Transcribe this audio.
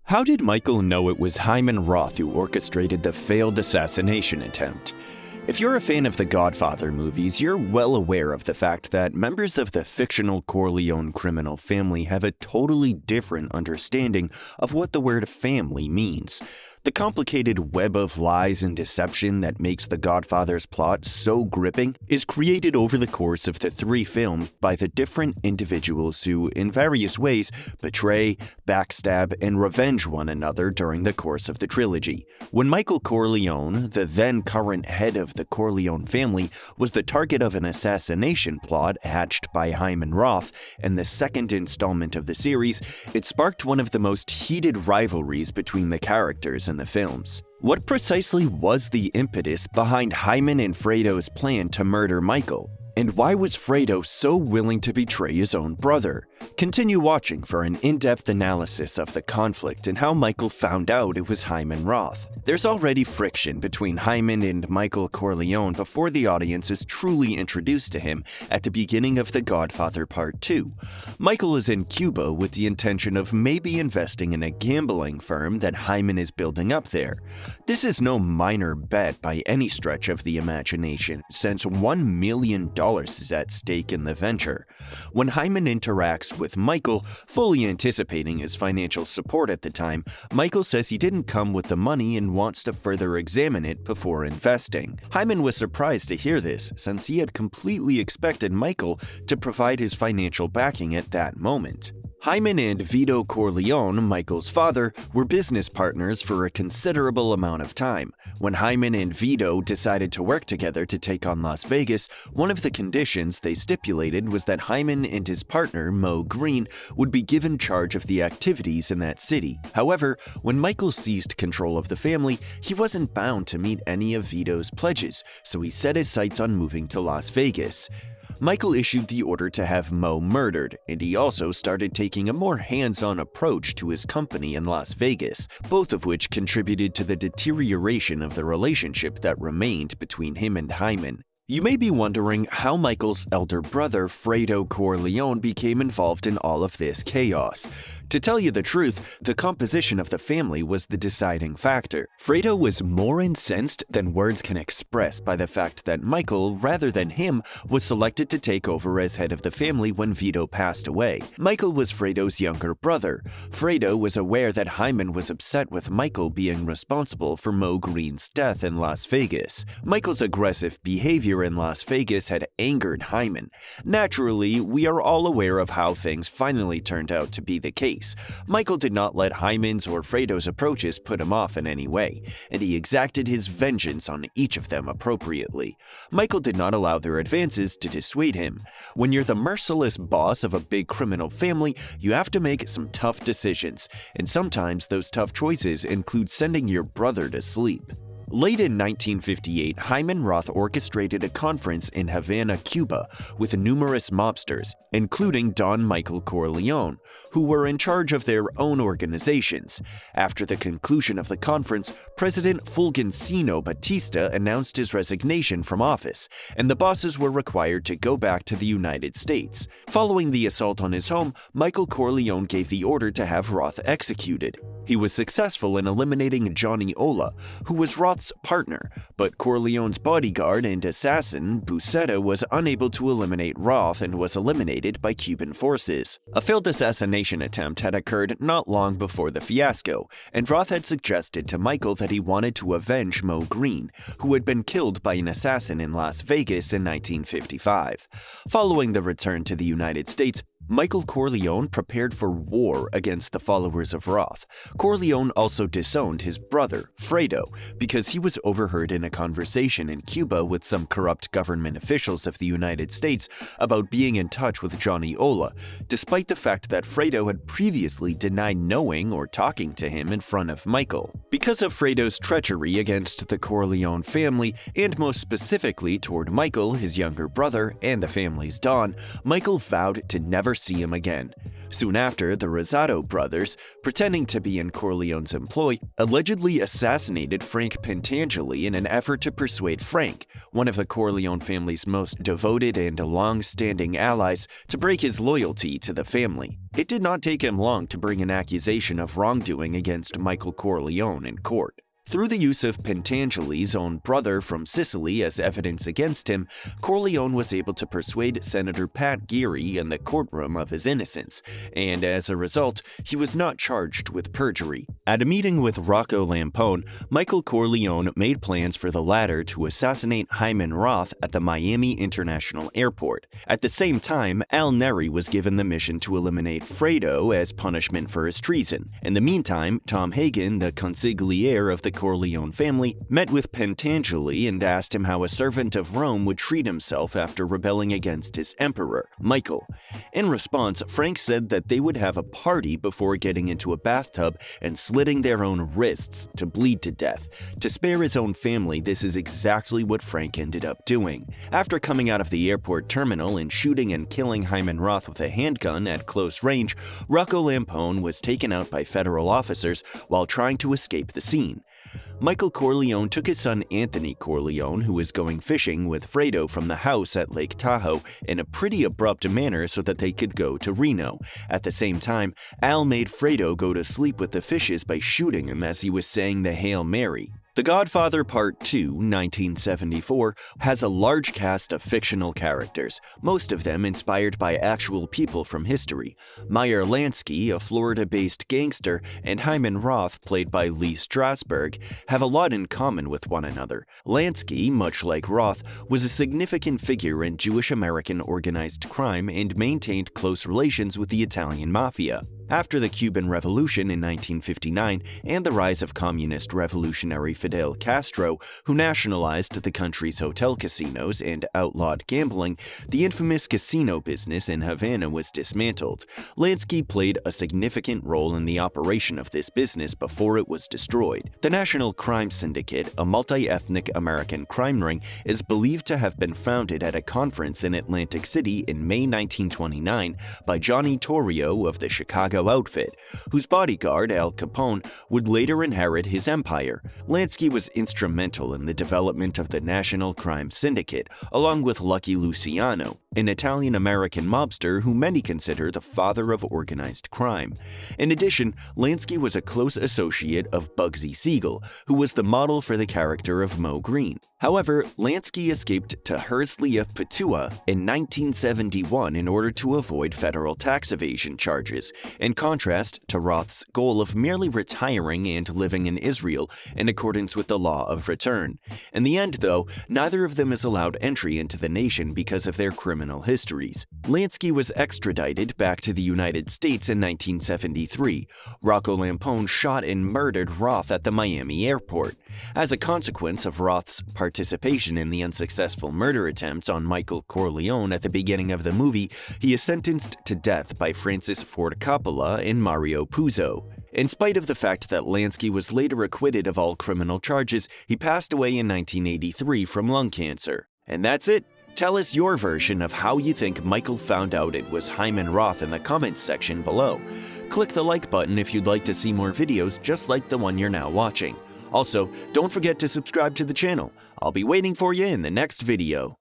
How did Michael know it was Hyman Roth who orchestrated the failed assassination attempt? If you're a fan of the Godfather movies, you're well aware of the fact that members of the fictional Corleone criminal family have a totally different understanding of what the word family means. The complicated web of lies and deception that makes the Godfather's plot so gripping is created over the course of the three films by the different individuals who, in various ways, betray, backstab, and revenge one another during the course of the trilogy. When Michael Corleone, the then current head of the Corleone family, was the target of an assassination plot hatched by Hyman Roth and the second installment of the series, it sparked one of the most heated rivalries between the characters in the films. What precisely was the impetus behind Hyman and Fredo's plan to murder Michael? And why was Fredo so willing to betray his own brother? Continue watching for an in-depth analysis of the conflict and how Michael found out it was Hyman Roth. There's already friction between Hyman and Michael Corleone before the audience is truly introduced to him at the beginning of The Godfather Part 2. Michael is in Cuba with the intention of maybe investing in a gambling firm that Hyman is building up there. This is no minor bet by any stretch of the imagination, since $1 million is at stake in the venture. When Hyman interacts with Michael, fully anticipating his financial support at the time, Michael says he didn't come with the money and wants to further examine it before investing. Hyman was surprised to hear this, since he had completely expected Michael to provide his financial backing at that moment. Hyman and Vito Corleone, Michael's father, were business partners for a considerable amount of time. When Hyman and Vito decided to work together to take on Las Vegas, one of the conditions they stipulated was that Hyman and his partner, Mo Green, would be given charge of the activities in that city. However, when Michael seized control of the family, he wasn't bound to meet any of Vito's pledges, so he set his sights on moving to Las Vegas. Michael issued the order to have Mo murdered, and he also started taking a more hands-on approach to his company in Las Vegas, both of which contributed to the deterioration of the relationship that remained between him and Hyman. You may be wondering how Michael's elder brother, Fredo Corleone, became involved in all of this chaos. To tell you the truth, the composition of the family was the deciding factor. Fredo was more incensed than words can express by the fact that Michael, rather than him, was selected to take over as head of the family when Vito passed away. Michael was Fredo's younger brother. Fredo was aware that Hyman was upset with Michael being responsible for Mo Green's death in Las Vegas. Michael's aggressive behavior in Las Vegas had angered Hyman. Naturally, we are all aware of how things finally turned out to be the case. Michael did not let Hyman's or Fredo's approaches put him off in any way, and he exacted his vengeance on each of them appropriately. Michael did not allow their advances to dissuade him. When you're the merciless boss of a big criminal family, you have to make some tough decisions, and sometimes those tough choices include sending your brother to sleep. Late in 1958, Hyman Roth orchestrated a conference in Havana, Cuba, with numerous mobsters, including Don Michael Corleone, who were in charge of their own organizations. After the conclusion of the conference, President Fulgencio Batista announced his resignation from office, and the bosses were required to go back to the United States. Following the assault on his home, Michael Corleone gave the order to have Roth executed. He was successful in eliminating Johnny Ola, who was Roth's partner, but Corleone's bodyguard and assassin, Buscetta, was unable to eliminate Roth and was eliminated by Cuban forces. A failed assassination attempt had occurred not long before the fiasco, and Roth had suggested to Michael that he wanted to avenge Mo Green, who had been killed by an assassin in Las Vegas in 1955. Following the return to the United States, Michael Corleone prepared for war against the followers of Roth. Corleone also disowned his brother, Fredo, because he was overheard in a conversation in Cuba with some corrupt government officials of the United States about being in touch with Johnny Ola, despite the fact that Fredo had previously denied knowing or talking to him in front of Michael. Because of Fredo's treachery against the Corleone family, and most specifically toward Michael, his younger brother, and the family's Don, Michael vowed to never see him again. Soon after, the Rosado brothers, pretending to be in Corleone's employ, allegedly assassinated Frank Pentangeli in an effort to persuade Frank, one of the Corleone family's most devoted and long-standing allies, to break his loyalty to the family. It did not take him long to bring an accusation of wrongdoing against Michael Corleone in court. Through the use of Pentangeli's own brother from Sicily as evidence against him, Corleone was able to persuade Senator Pat Geary in the courtroom of his innocence, and as a result, he was not charged with perjury. At a meeting with Rocco Lampone, Michael Corleone made plans for the latter to assassinate Hyman Roth at the Miami International Airport. At the same time, Al Neri was given the mission to eliminate Fredo as punishment for his treason. In the meantime, Tom Hagen, the consigliere of the Corleone family, met with Pentangeli and asked him how a servant of Rome would treat himself after rebelling against his emperor, Michael. In response, Frank said that they would have a party before getting into a bathtub and slitting their own wrists to bleed to death. To spare his own family, this is exactly what Frank ended up doing. After coming out of the airport terminal and shooting and killing Hyman Roth with a handgun at close range, Rocco Lampone was taken out by federal officers while trying to escape the scene. Michael Corleone took his son Anthony Corleone, who was going fishing with Fredo from the house at Lake Tahoe, in a pretty abrupt manner so that they could go to Reno. At the same time, Al made Fredo go to sleep with the fishes by shooting him as he was saying the Hail Mary. The Godfather Part 2, 1974, has a large cast of fictional characters, most of them inspired by actual people from history. Meyer Lansky, a Florida-based gangster, and Hyman Roth, played by Lee Strasberg, have a lot in common with one another. Lansky, much like Roth, was a significant figure in Jewish-American organized crime and maintained close relations with the Italian mafia. After the Cuban Revolution in 1959 and the rise of communist revolutionary Fidel Castro, who nationalized the country's hotel casinos and outlawed gambling, the infamous casino business in Havana was dismantled. Lansky played a significant role in the operation of this business before it was destroyed. The National Crime Syndicate, a multi-ethnic American crime ring, is believed to have been founded at a conference in Atlantic City in May 1929 by Johnny Torrio of the Chicago outfit, whose bodyguard, Al Capone, would later inherit his empire. Lansky was instrumental in the development of the National Crime Syndicate, along with Lucky Luciano, an Italian-American mobster who many consider the father of organized crime. In addition, Lansky was a close associate of Bugsy Siegel, who was the model for the character of Moe Greene. However, Lansky escaped to Herslee of Patua in 1971 in order to avoid federal tax evasion charges, in contrast to Roth's goal of merely retiring and living in Israel in accordance with the law of return. In the end, though, neither of them is allowed entry into the nation because of their criminal histories. Lansky was extradited back to the United States in 1973. Rocco Lampone shot and murdered Roth at the Miami airport. As a consequence of Roth's participation in the unsuccessful murder attempts on Michael Corleone at the beginning of the movie, he is sentenced to death by Francis Ford Coppola and Mario Puzo. In spite of the fact that Lansky was later acquitted of all criminal charges, he passed away in 1983 from lung cancer. And that's it. Tell us your version of how you think Michael found out it was Hyman Roth in the comments section below. Click the like button if you'd like to see more videos just like the one you're now watching. Also, don't forget to subscribe to the channel. I'll be waiting for you in the next video.